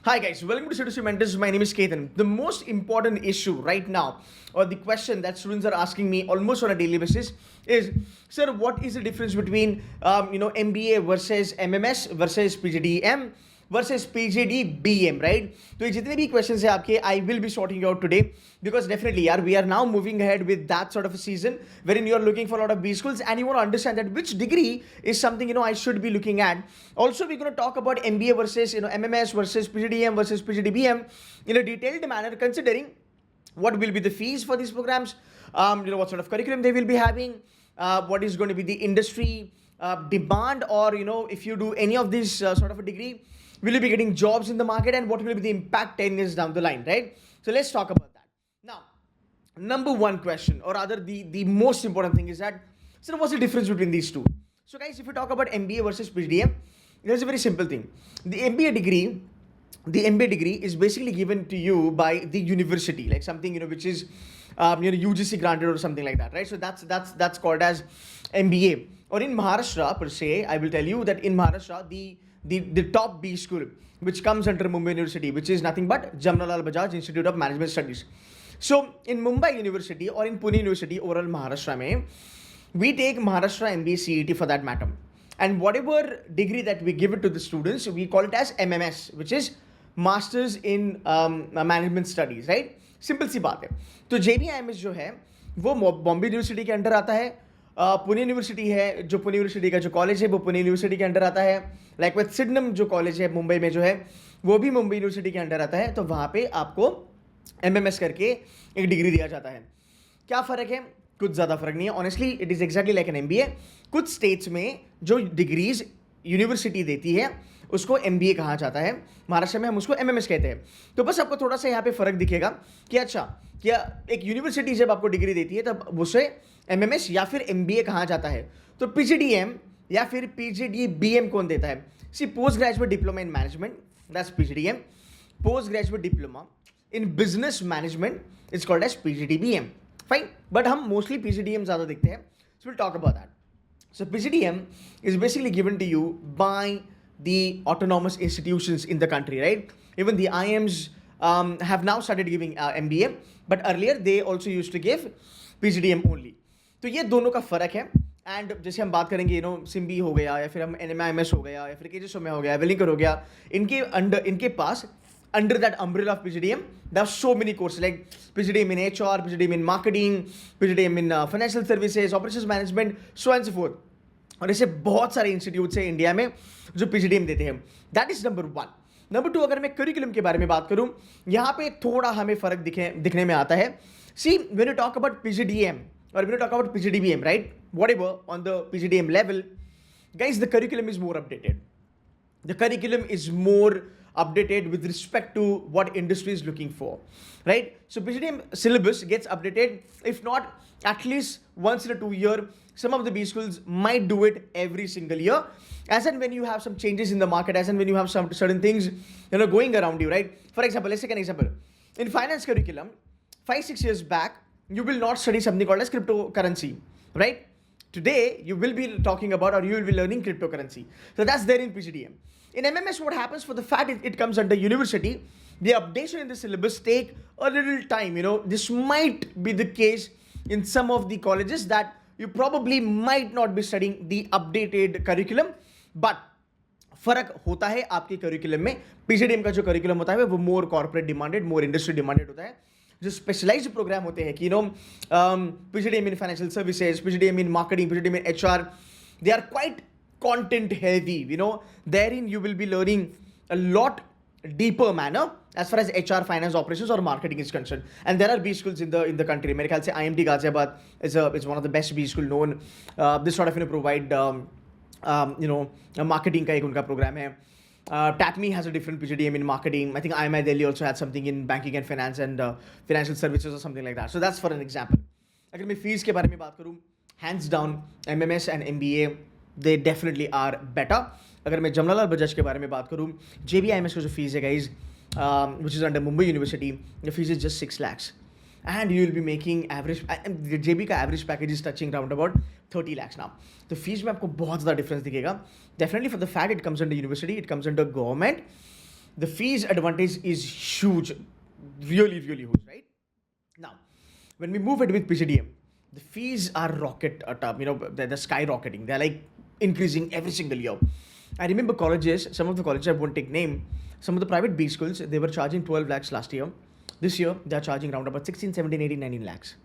Hi guys, welcome to C2C Mentors. My name is Ketan. The most important issue right now, or the question that students are asking me almost on a daily basis, is, sir, what is the difference between MBA versus MMS versus PGDM versus PGDBM, right? तो ये जितने भी questions हैं आपके, I will be sorting out today because definitely, यार, we are now moving ahead with that sort of a season wherein you are looking for a lot of B schools and you want to understand that which degree is something I should be looking at. Also, we're going to talk about MBA versus MMS versus PGDM versus PGDBM in a detailed manner, considering what will be the fees for these programs, what sort of curriculum they will be having, what is going to be the industry demand, or if you do any of this sort of a degree, will you be getting jobs in the market, and what will be the impact 10 years down the line, right? So let's talk about that. Now, number one question, or rather the most important thing is that, so what's the difference between these two? So guys, if you talk about MBA versus PGDM, there's a very simple thing. The MBA degree is basically given to you by the university, like something which is UGC granted or something like that, right? So that's called as MBA. Or in Maharashtra per se, I will tell you that in Maharashtra, the top B school which comes under Mumbai University, which is nothing but Jamnalal Bajaj Institute of Management Studies. So in Mumbai University or in Pune University, overall Maharashtra mein, we take Maharashtra MBA CET for that matter. And whatever degree that we give it to the students, we call it as MMS, which is Masters in Management Studies, right? Simple सी बात है. तो JBIMS जो है वो Bombay university के under आता है, पुणे यूनिवर्सिटी है, जो पुणे यूनिवर्सिटी का जो कॉलेज है वो पुणे यूनिवर्सिटी के अंडर आता है. लाइक सिडनम जो कॉलेज है मुंबई में जो है वो भी मुंबई यूनिवर्सिटी के अंडर आता है. तो वहाँ पे आपको MMS करके एक डिग्री दिया जाता है. क्या फ़र्क है? कुछ ज़्यादा फर्क नहीं है. Honestly it is exactly like an MBA. कुछ स्टेट्स में जो डिग्रीज यूनिवर्सिटी देती है उसको MBA कहा जाता है. महाराष्ट्र में हम उसको MMS कहते हैं. तो बस आपको थोड़ा सा यहाँ पे फ़र्क दिखेगा कि अच्छा, क्या एक यूनिवर्सिटी जब आपको डिग्री देती है तब उसे MMS या फिर MBA कहा जाता है. तो PGDM या फिर PGDBM कौन देता है? See post graduate diploma in management, that's PGDM. Post graduate diploma in business management is called as PGDBM. Fine, but हम मोस्टली PGDM ज़्यादा देखते हैं. So will talk about that. So PGDM is basically given to you by the autonomous institutions in the country, right? Even the IIMs have now started giving MBA, but earlier they also used to give PGDM only. तो ये दोनों का फ़र्क है. And जैसे हम बात करेंगे सिम्बी हो गया, या फिर हम MMS हो गया, या फिर KGSO में हो गया, वेलिंकर हो गया, इनके पास under that umbrella of PGDM, there are so many courses like PGDM in HR, PGDM in marketing, PGDM in financial services, operations management, so on and so forth. और ऐसे बहुत सारे इंस्टीट्यूट्स हैं इंडिया में जो PGDM देते हैं. That is number one. Number two, अगर मैं करिकुलम के बारे में बात करूं, यहाँ पे थोड़ा हमें फर्क दिखने में आता है. See, when you talk about PGDM or when you talk about PGDBM, right? Whatever on the PGDM level, guys, the curriculum is more updated. The curriculum is more updated with respect to what industry is looking for, right? So PGDM syllabus gets updated, if not at least once in a 2 year. Some of the B schools might do it every single year, as and when you have some changes in the market, as and when you have some certain things going around you, right? For example, let's take an example. In finance curriculum, 5-6 years back, you will not study something called as cryptocurrency, right? Today, you will be talking about, or you will be learning cryptocurrency. So that's there in PGDM. In MMS, what happens, for the fact it comes under university, the updation in the syllabus take a little time. This might be the case in some of the colleges that you probably might not be studying the updated curriculum, but फर्क होता है आपके curriculum में. PGDM का जो curriculum होता है वो मोर कॉर्पोरेट डिमांडेड, मोर इंडस्ट्री डिमांडेड होता है. जो स्पेशलाइज्ड प्रोग्राम होते हैं कि PGDM in financial services, PGDM in marketing, PGDM in HR, they are quite content heavy. Therein you will be learning a lot deeper manner as far as HR, finance, operations or marketing is concerned. And there are B schools in the country. मेरे ख्याल से IMT Ghaziabad is one of the best B school known. This sort of provide marketing का एक उनका programme है. TAPME has a different PGDM in marketing. I think IMI Delhi also had something in banking and finance and financial services or something like that. So that's for an example. अगर मैं fees के बारे में बात करूँ, hands down MMS and MBA, they definitely are better. अगर मैं जमनालाल बजाज के बारे में बात करूँ, JBIMS का जो फीस है guys, which is under Mumbai University, the fees is just 6 lakhs. And you will be making average, the JB का average package is touching round about 30 lakhs now. तो फीस में आपको बहुत ज़्यादा डिफरेंस दिखेगा. Definitely for the fact it comes under university, it comes under government. the fees advantage is huge, really, really huge, right? Now, when we move it with PGDM, the fees are rocket up, they're skyrocketing. They're like increasing every single year. I remember colleges, some of the colleges, I won't take name, some of the private B schools, they were charging 12 lakhs last year. This year, they're charging around about 16, 17, 18, 19 lakhs,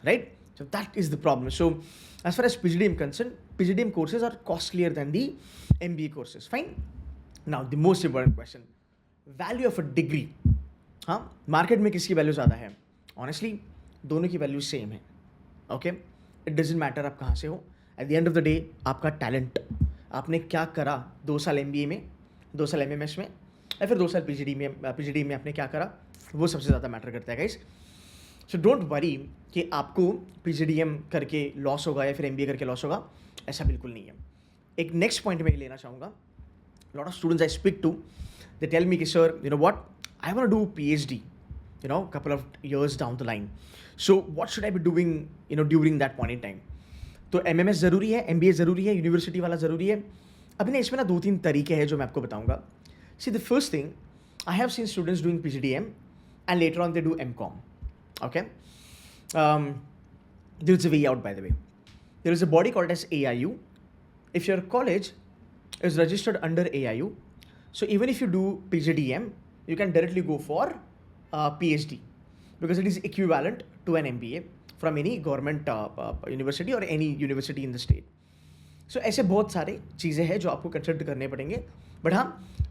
right? So that is the problem. So as far as PGDM concerned, PGDM courses are costlier than the MBA courses. Fine. Now, the most important question, value of a degree. हाँ, market में किसकी value ज़्यादा है? Honestly, दोनों की value same है. Okay, it doesn't matter आप कहाँ से हो. At the end of the day आपका टैलेंट, आपने क्या करा 2 साल MBA में, 2 साल MMS में, या फिर 2 साल PGD में आपने क्या करा, वो सबसे ज़्यादा मैटर करता है गाइस. सो डोंट वरी कि आपको PGDM करके लॉस होगा या फिर MBA करके लॉस होगा, ऐसा बिल्कुल नहीं है. एक नेक्स्ट पॉइंट मैं लेना चाहूँगा. Lot of students I speak to, they tell me कि sir you know what, I want to do PhD, couple of years down the line. So what should I be doing, during that point in time? तो MMS ज़रूरी है, MBA ज़रूरी है, university वाला ज़रूरी है. अभी ना इसमें ना 2-3 तरीके हैं जो मैं आपको बताऊंगा. See, the first thing, I have seen students doing PGDM and later on they do MCom. Okay? There is a way out, by the way. There is a body called as AIU. If your college is registered under AIU, so even if you do PGDM, you can directly go for PhD, because it is equivalent to an MBA from any government university or any university in the state. So ऐसे बहुत सारे चीज़ें हैं जो आपको consider करने पड़ेंगे. But हाँ,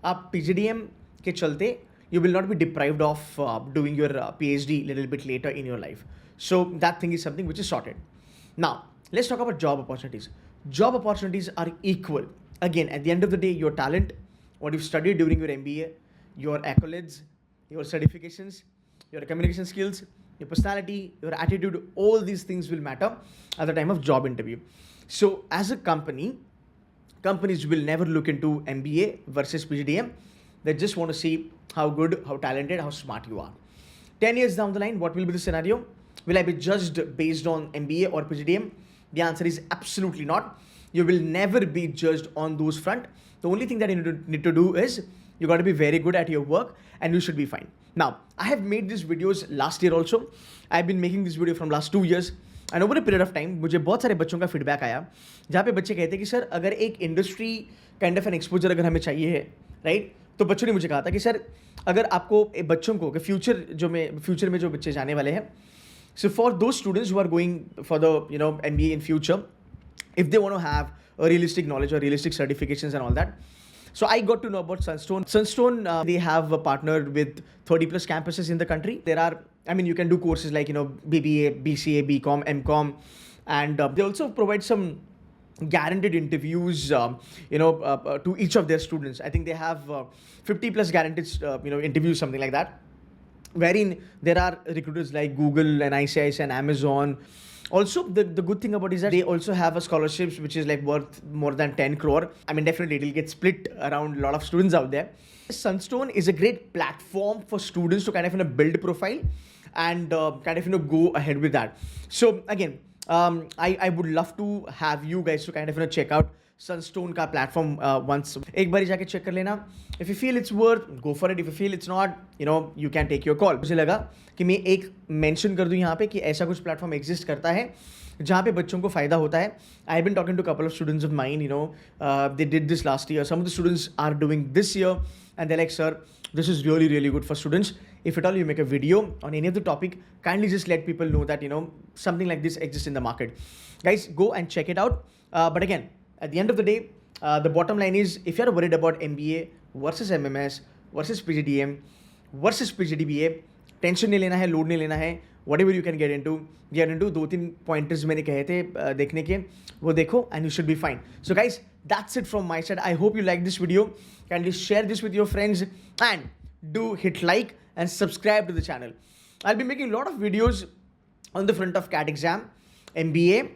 आप PGDM के चलते you will not be deprived of doing your PhD little bit later in your life. So that thing is something which is sorted. Now let's talk about job opportunities. Job opportunities are equal. Again, at the end of the day, your talent, what you've studied during your MBA, your accolades, your certifications, your communication skills, your personality, your attitude, all these things will matter at the time of job interview. So as a company, companies will never look into MBA versus PGDM. They just want to see how good, how talented, how smart you are. 10 years down the line, what will be the scenario? Will I be judged based on MBA or PGDM? The answer is absolutely not. You will never be judged on those front. The only thing that you need to do is you got to be very good at your work and you should be fine. Now, I have made these videos last year also. I've been making this video from last 2 years. And over a period of time, मुझे बहुत सारे बच्चों का feedback आया जहाँ पे बच्चे कहते हैं कि सर अगर एक industry kind of N exposure अगर हमें चाहिए है, राइट, तो बच्चों ने मुझे कहा था कि सर अगर आपको बच्चों को फ्यूचर में जो बच्चे जाने वाले हैं, so for those students who are going for the MBA in future, if they want to have a realistic knowledge or realistic certifications and all that, so I got to know about Sunstone. Sunstone, they have partnered with 30 plus campuses in the country. There are, you can do courses like, BBA, BCA, BCom, MCom, and they also provide some guaranteed interviews, to each of their students. I think they have 50 plus guaranteed, interviews, something like that, wherein there are recruiters like Google and ICICI and Amazon. Also, the good thing about it is that they also have a scholarships which is like worth more than 10 crore. Definitely it will get split around a lot of students out there. Sunstone is a great platform for students to kind of build profile and kind of go ahead with that. So again, I would love to have you guys to kind of check out Sunstone का platform once. एक बारी जाके check कर लेना. If you feel it's worth, go for it. If you feel it's not, you can take your call. मुझे लगा कि मैं एक mention कर दूँ यहाँ पे कि ऐसा कुछ platform exist करता है जहाँ पे बच्चों को फ़ायदा होता है. I have been talking to a couple of students of mine, they did this last year. Some of the students are doing this year and they're like, sir, this is really, really good for students. If at all you make a video on any of the topic, kindly just let people know that, something like this exists in the market. Guys, go and check it out. But again, at the end of the day, the bottom line is, if you're worried about MBA versus MMS versus PGDM versus PGDBA, tension नहीं लेना है, load नहीं लेना है. Whatever you can get into. 2-3 pointers मैंने कहे थे देखने के, वो देखो and you should be fine. So guys, that's it from my side. I hope you like this video. Kindly share this with your friends and do hit like and subscribe to the channel. I'll be making a lot of videos on the front of CAT exam, MBA,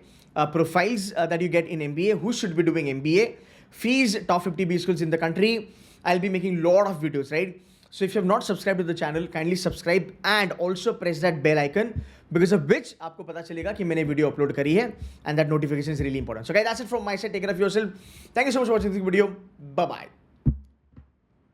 profiles that you get in MBA, who should be doing MBA, fees, top 50 B schools in the country. I'll be making a lot of videos, right? So if you have not subscribed to the channel, kindly subscribe and also press that bell icon, because of which आपको पता चलेगा कि मैंने video upload करी है, and that notification is really important. So guys, that's it from my side. Take care of yourself. Thank you so much for watching this video. Bye bye.